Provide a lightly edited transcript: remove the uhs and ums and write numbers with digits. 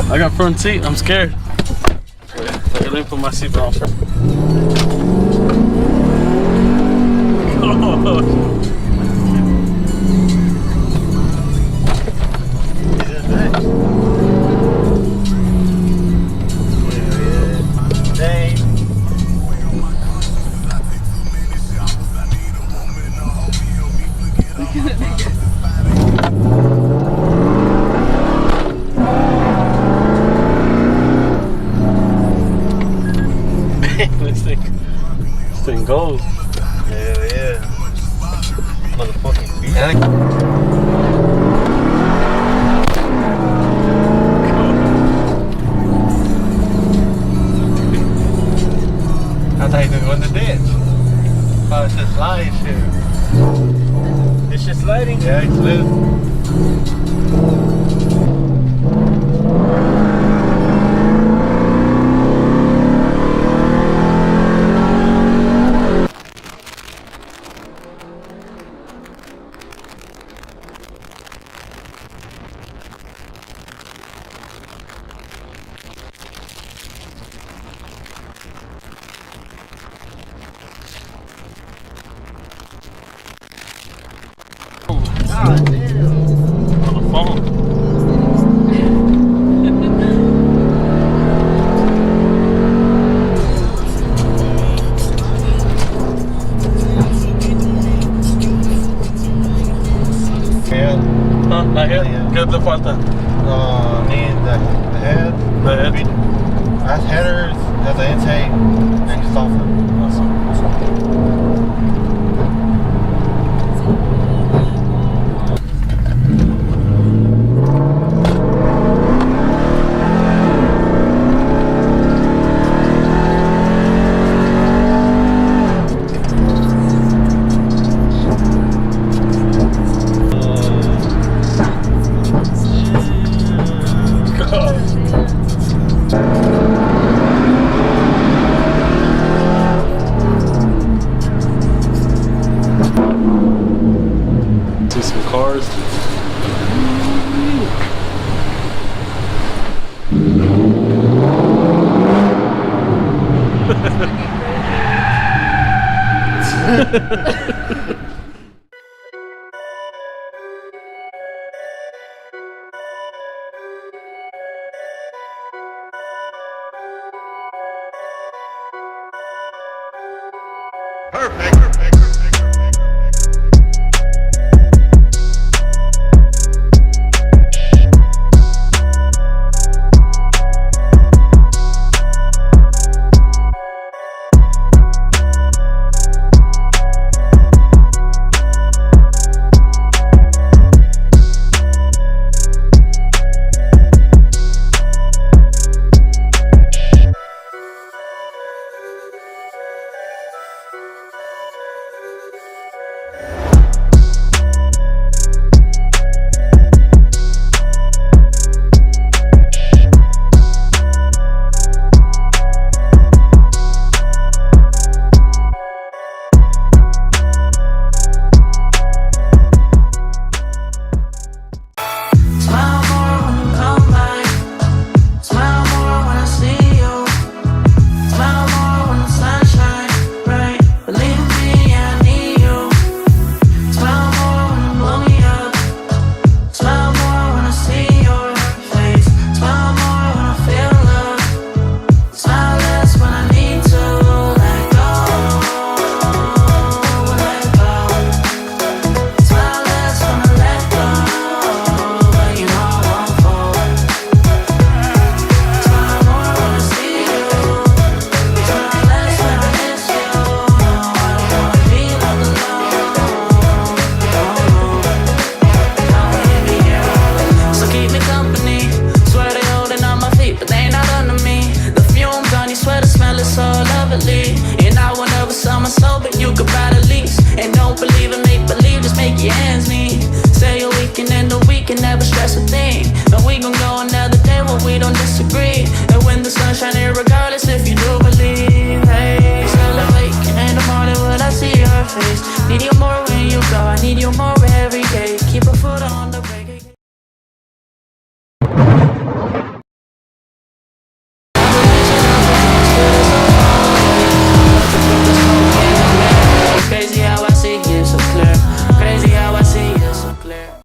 I got front seat, I'm scared. Let me put my seatbelt on first. This thing goes. Hell yeah. Motherfucking beat. I thought he was going to the ditch. Oh, it's just sliding shit. It's just sliding? Yeah, it's loose. God damn. On the phone. Head. Huh? Not yet? Yeah. ¿Qué te falta? Need the head. The head? That's headers, that's the intake, and stopper. See some cars. Perfect. you more every day.